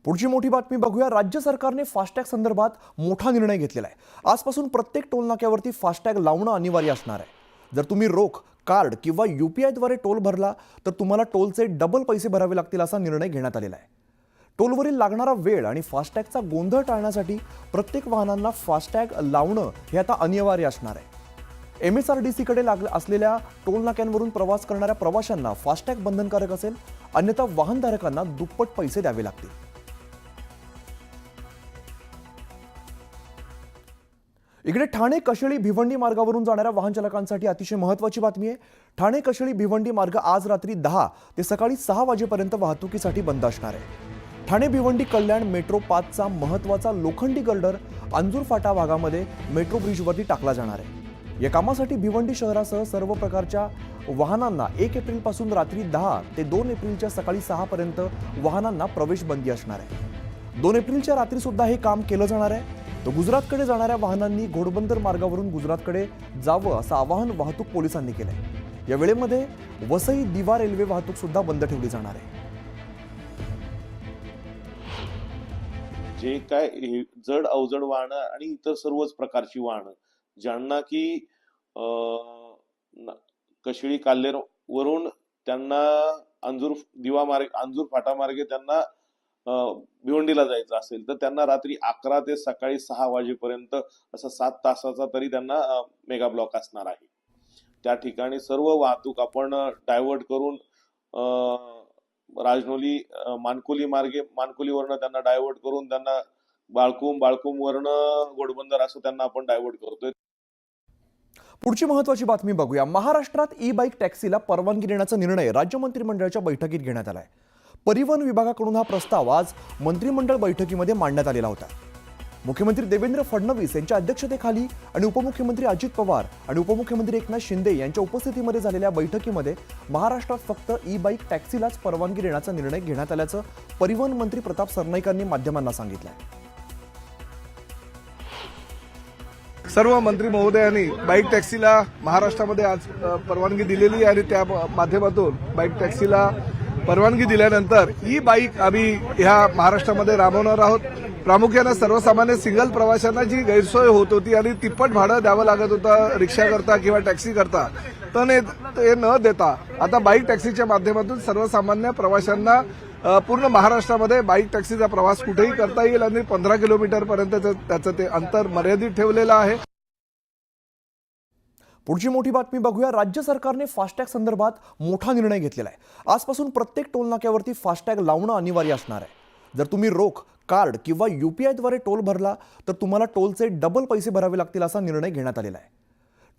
पुढची मोठी बातमी बघूया। राज्य सरकारने फास्टॅग संदर्भात मोठा निर्णय घेतलेला आहे। आजपासून प्रत्येक टोल नाक्यावरती फास्टॅग लावणं अनिवार्य असणार आहे। जर तुम्ही रोख, कार्ड किंवा UPI द्वारे टोल भरला तर तुम्हाला टोलचे डबल पैसे भरावे लागतील असा निर्णय घेण्यात आलेला आहे। टोलवरील लागणारा वेळ आणि फास्टॅगचा गोंधळ टाळण्यासाठी प्रत्येक वाहनांना फास्टॅग लावणं हे आता अनिवार्य असणार आहे। MSRDC कडे असलेल्या टोल नाक्यांवरून प्रवास करणाऱ्या प्रवाशांना फास्टॅग बंधनकारक असेल, अन्यथा वाहनधारकांना दुप्पट पैसे द्यावे लागतील। इकडे ठाणे कशेळी भिवंडी मार्गावरून जाणाऱ्या वाहन चालकांसाठी अतिशय महत्त्वाची बातमी आहे। ठाणे कशेळी भिवंडी मार्ग आज रात्री 10 ते सकाळी 6 वाजेपर्यंत वाहतुकीसाठी बंद असणार आहे। ठाणे भिवंडी कल्याण मेट्रो 5चा महत्त्वाचा लोखंडी गर्डर अंजूर फाटा भागामध्ये मेट्रो ब्रिजवरती टाकला जाणार आहे। या कामासाठी भिवंडी शहरासह सर्व प्रकारच्या वाहनांना 1 एप्रिलपासून रात्री 10 ते 2 एप्रिलच्या सकाळी 6 पर्यंत वाहनांना प्रवेश बंदी असणार आहे। 2 एप्रिलच्या रात्री सुद्धा हे काम केलं जाणार आहे। तो गुजरातकडे जाणाऱ्या वाहनांनी घोडबंदर मार्गावरून गुजरातकडे जावं असं आवाहन वाहतूक पोलिसांनी केलंय। या वेळेमध्ये वसई दिवा रेल्वे वाहतूक सुद्धा बंद ठेवली जाणार आहे। जे काय जड अवजड वाहनं आणि इतर सर्वच प्रकारची वाहनं ज्यांना की कशेळी काल्हेर वरून त्यांना अंजूर फाटा मार्गे त्यांना भिवंडीला जायचं असेल तर त्यांना रात्री 11 ते सकाळी 6 वाजेपर्यंत असं 7 तासाचा तरी त्यांना मेगा ब्लॉक असणार आहे। त्या ठिकाणी सर्व वाहतूक आपण डायव्हर्ट करून राजनोली मानकोलीवरनं त्यांना डायव्हर्ट करून त्यांना बाळकूम वरनं घोडबंदर असं त्यांना आपण डायव्हर्ट करतोय। पुढची महत्त्वाची बातमी बघूया। महाराष्ट्रात ई-बाईक टॅक्सीला परवानगी देण्याचा निर्णय राज्य मंत्रिमंडळाच्या बैठकीत घेण्यात आलाय। परिवहन विभागाकडून हा प्रस्ताव आज मंत्रिमंडळ बैठकीमध्ये मांडण्यात आलेला होता। मुख्यमंत्री देवेंद्र फडणवीस यांच्या अध्यक्षतेखाली आणि उपमुख्यमंत्री अजित पवार आणि उपमुख्यमंत्री एकनाथ शिंदे यांच्या उपस्थितीमध्ये झालेल्या बैठकीमध्ये महाराष्ट्रात फक्त ई-बाईक टॅक्सीलाच परवानगी देण्याचा निर्णय घेण्यात आल्याचं परिवहन मंत्री प्रताप सरनाईकांनी माध्यमांना सांगितलंय। सर्व मंत्री महोदयांनी बाईक टॅक्सीला महाराष्ट्रामध्ये आज परवानगी दिलेली आहे आणि त्या माध्यमातून बाईक टॅक्सीला परवानगी दिल्यानंतर ई बाईक आम्ही ह्या महाराष्ट्रामध्ये राबवणार आहोत। प्रामुख्याने सर्वसामान्य सिंगल प्रवाशांना जी गैरसोय होत होती आणि तिप्पट भाडं द्यावं लागत होतं रिक्षा करता किंवा टॅक्सी करता, तर ते न देता आता बाईक टॅक्सीच्या माध्यमातून सर्वसामान्य प्रवाशांना पूर्ण महाराष्ट्रामध्ये बाईक टॅक्सीचा प्रवास कुठेही करता येईल आणि 15 किलोमीटरपर्यंत त्याचं ते अंतर मर्यादित ठेवलेलं आहे। पुढची मोठी बातमी बघूया। राज्य सरकारने फास्टॅग संदर्भात मोठा निर्णय घेतलेला आहे। आजपासून प्रत्येक टोल नाक्यावरती फास्टॅग लावणं अनिवार्य असणार आहे। जर तुम्ही रोख, कार्ड किंवा UPI द्वारे टोल भरला तर तुम्हाला टोलचे डबल पैसे भरावे लागतील असा निर्णय घेण्यात आलेला आहे।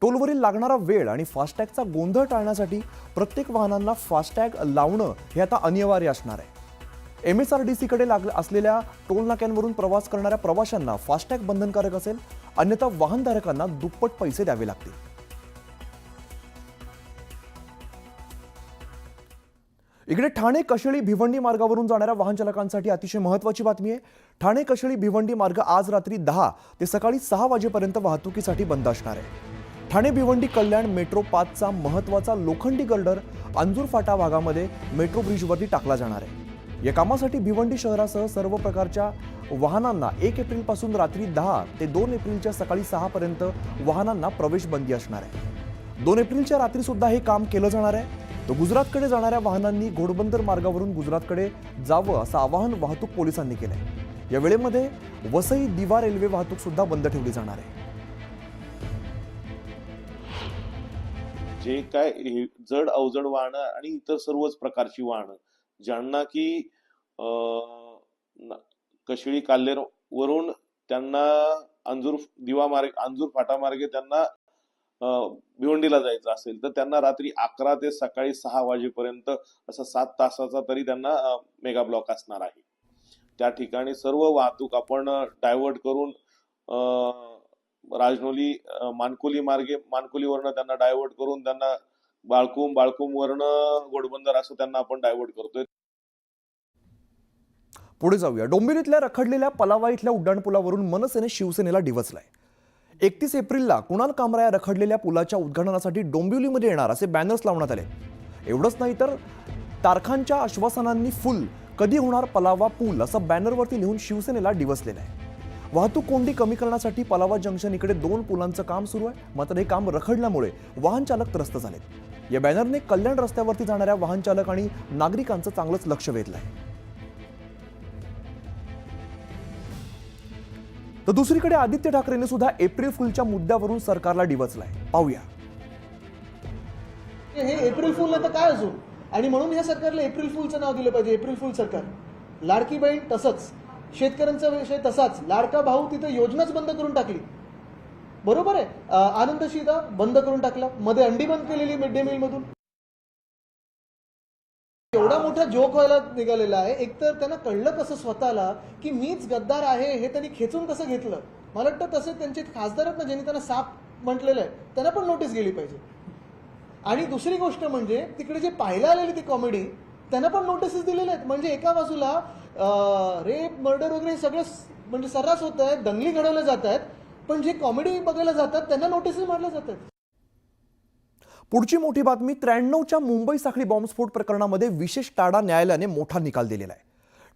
टोलवरील लागणारा वेळ आणि फास्टॅगचा गोंधळ टाळण्यासाठी प्रत्येक वाहनांना फास्टॅग लावणं हे आता अनिवार्य असणार आहे। MSRDC कडे असलेल्या टोल नाक्यांवरून प्रवास करणाऱ्या प्रवाशांना फास्टॅग बंधनकारक असेल, अन्यथा वाहनधारकांना दुप्पट पैसे द्यावे लागतील। इकडे ठाणे कशेळी भिवंडी मार्गावरून जाणाऱ्या वाहन चालकांसाठी अतिशय महत्त्वाची बातमी आहे। ठाणे कशेळी भिवंडी मार्ग आज रात्री 10 ते सकाळी 6 वाजेपर्यंत वाहतुकीसाठी बंद असणार आहे। ठाणे भिवंडी कल्याण मेट्रो 5चा महत्त्वाचा लोखंडी गर्डर अंजूर फाटा भागामध्ये मेट्रो ब्रिजवरती टाकला जाणार आहे। या कामासाठी भिवंडी शहरासह सर्व प्रकारच्या वाहनांना 1 एप्रिलपासून रात्री 10 ते 2 एप्रिलच्या सकाळी 6 पर्यंत वाहनांना प्रवेश बंदी असणार आहे। 2 एप्रिलच्या रात्री सुद्धा हे काम केलं जाणार आहे। तो गुजरातकडे जाणाऱ्या वाहनांनी घोडबंदर मार्गावरून गुजरातकडे जावं असं आवाहन वाहतूक पोलिसांनी केलंय। या वेळेमध्ये वसई दिवा रेल्वे वाहतूक सुद्धा बंद ठेवली जाणार आहे। जे काय जड अवजड वाहनं आणि इतर सर्वच प्रकारची वाहनं ज्यांना की कशेळी काल्हेर वरून त्यांना अंजूर फाटा मार्गे त्यांना भिवंडीला जायचं असेल तर त्यांना रात्री 11 ते सकाळी 6 वाजेपर्यंत असं 7 तासाचा तरी त्यांना मेगा ब्लॉक असणार आहे। त्या ठिकाणी सर्व वाहतूक आपण डायव्हर्ट करून राजनोली मानकोलीवरनं त्यांना डायव्हर्ट करून त्यांना बाळकूम वरनं घोडबंदर असं त्यांना आपण डायव्हर्ट करतोय। पुढे जाऊया। डोंबिवलीतल्या रखडलेल्या पलावा इथल्या उड्डाणपुलावरून मनसेने शिवसेनेला डिवचलाय। 31 एप्रिलला कुणाल कामरा या रखडलेल्या पुलाच्या उद्घाटनासाठी डोंबिवलीमध्ये येणार असे बॅनर्स लावण्यात आले। एवढंच नाही तर तारखांच्या आश्वासनांनी फुल कधी होणार पलावा पूल असं बॅनरवरती लिहून शिवसेनेला डिवसलेलं आहे. वाहतूक कोंडी कमी करण्यासाठी पलावा जंक्शन इकडे 2 पुलांचं काम सुरू आहे, मात्र हे काम रखडल्यामुळे वाहन चालक त्रस्त झालेत. या बॅनरने कल्याण रस्त्यावरती जाणाऱ्या वाहन चालक आणि नागरिकांचं चांगलंच लक्ष वेधलंय. तर दुसरीकडे आदित्य ठाकरेंनी सुद्धा एप्रिल फुलच्या मुद्द्यावरून सरकारला डिवचलाय. पाहूया. हे एप्रिल फुल तर काय अजून, आणि म्हणून ह्या सरकारला एप्रिल फुलचं नाव दिलं पाहिजे. एप्रिल फुल सरकार. लाडकी बहीण तसंच, शेतकऱ्यांचा विषय तसाच, लाडका भाऊ तिथं योजनाच बंद करून टाकली. बरोबर आहे. आनंद शिधा बंद करून टाकला, मध्ये अंडी बंद केलेली मिड डे मील मधून. एवढा मोठा जोक व्हायला निघालेला आहे. एकतर त्यांना कळलं कसं स्वतःला की मीच गद्दार आहे हे त्यांनी खेचून कसं घेतलं. मला वाटतं तसे त्यांचे खासदार आहेत ना, ज्यांनी त्यांना साप म्हटलेलं आहे, त्यांना पण नोटीस गेली पाहिजे. आणि दुसरी गोष्ट म्हणजे तिकडे जे पाहायला आलेली ती कॉमेडी, त्यांना पण नोटीसेस दिलेल्या आहेत. म्हणजे एका बाजूला रेप मर्डर वगैरे सगळं म्हणजे सर्रास होत आहे, दंगली घडवल्या जात आहेत, पण जे कॉमेडी बघायला जातात त्यांना नोटीसेस मारल्या जातात. पुढची मोठी बातमी. 93च्या मुंबई साखळी बॉम्बस्फोट प्रकरणामध्ये विशेष टाडा न्यायालयाने मोठा निकाल दिलेला आहे.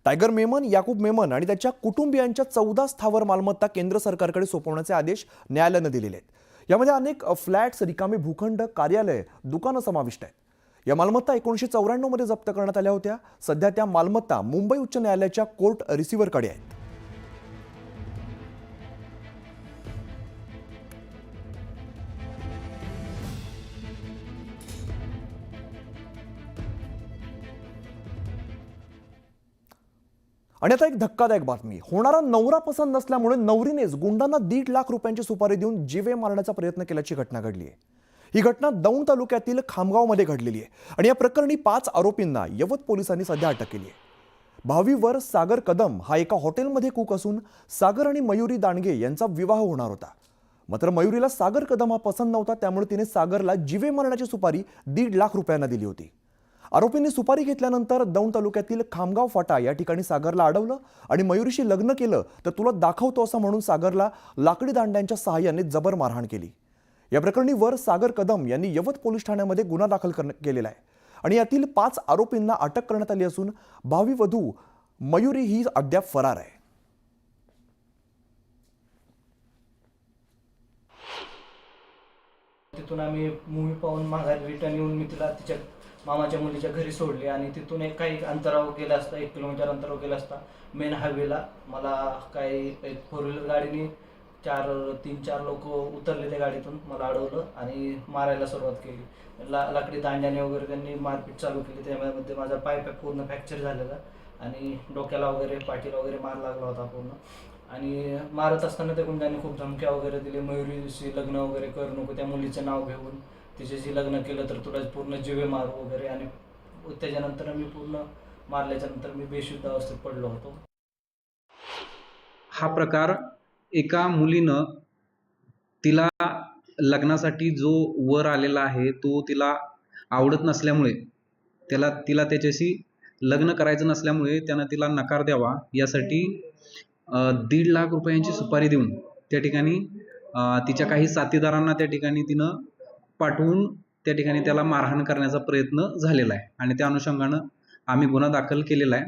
टायगर मेमन, याकूब मेमन आणि त्याच्या कुटुंबियांच्या 14 स्थावर मालमत्ता केंद्र सरकारकडे सोपवण्याचे आदेश न्यायालयाने दिलेले आहेत. यामध्ये अनेक फ्लॅट्स, रिकामे भूखंड, कार्यालय, दुकानं समाविष्ट आहेत. या मालमत्ता 1994 मध्ये जप्त करण्यात आल्या होत्या. सध्या त्या मालमत्ता मुंबई उच्च न्यायालयाच्या कोर्ट रिसिव्हरकडे आहेत. आणि आता एक धक्कादायक बातमी. होणारा नवरा पसंत नसल्यामुळे नवरीनेच गुंडांना 1.5 लाख रुपयांची सुपारी देऊन जीवे मारण्याचा प्रयत्न केल्याची घटना घडली आहे. ही घटना दौंड तालुक्यातील खामगावमध्ये घडलेली आहे आणि या प्रकरणी 5 आरोपींना यवत पोलिसांनी सध्या अटक केली आहे. भावीवर सागर कदम हा एका हॉटेलमध्ये कुक असून सागर आणि मयुरी दांडगे यांचा विवाह होणार होता. मात्र मयुरीला सागर कदम हा पसंत नव्हता, त्यामुळे तिने सागरला जीवे मारण्याची सुपारी 1.5 लाख रुपयांना दिली होती. आरोपींनी सुपारी घेतल्यानंतर दौंड तालुक्यातील खामगाव फाटा या ठिकाणी सागरला अडवलं आणि मयुरीशी लग्न केलं तर तुला दाखवतो असं म्हणून सागरला लाकडी दांड्यांच्या सहाय्याने जबर मारहाण केली. या प्रकरणी वर सागर कदम यांनी यवत पोलीस ठाण्यामध्ये गुन्हा दाखल केलेला आहे आणि यातील 5 आरोपींना अटक करण्यात आली असून भावी वधू मयुरी ही अद्याप फरार आहे. तिथून आम्ही मूवी पाहून माघारी रिटर्न येऊन मी तिला तिच्या मामाच्या मुलीच्या घरी सोडली आणि तिथून काही अंतरावर गेला असता, 1 किलोमीटर अंतरावर गेला असता मेन हायवेला मला काही एक 4 व्हीलर गाडीने 3-4 लोक उतरले त्या गाडीतून, मला अडवलं आणि मारायला सुरुवात केली. लाकडी दांड्याने वगैरे त्यांनी मारपीट चालू केली. त्यामध्ये माझा पाय पूर्ण फ्रॅक्चर झालेला आणि डोक्याला वगैरे पाठीला वगैरे मार लागला होता पूर्ण. आणि मारत असताना त्या गुंडांनी खूप धमक्या वगैरे दिले. मयुरीशी लग्न वगैरे करू नको, त्या मुलीचं नाव घेऊन तिच्याशी लग्न केलं तर तुला पूर्ण जीवे मारू वगैरे. आणि त्याच्यानंतर मी पूर्ण मारल्याच्या नंतर मी बेशुद्ध अवस्थेत पडलो होतो. हा प्रकार एका मुलीनं तिला लग्नासाठी जो वर आलेला आहे तो तिला आवडत नसल्यामुळे तिला त्याच्याशी लग्न करायचं नसल्यामुळे त्यानं तिला नकार द्यावा यासाठी 1.5 लाख रुपयांची सुपारी देऊन त्या ठिकाणी तिच्या काही साथीदारांना त्या ठिकाणी तिनं पाठवून त्या ठिकाणी त्याला मारहाण करण्याचा प्रयत्न झालेला आहे आणि त्या अनुषंगानं आम्ही गुन्हा दाखल केलेला आहे.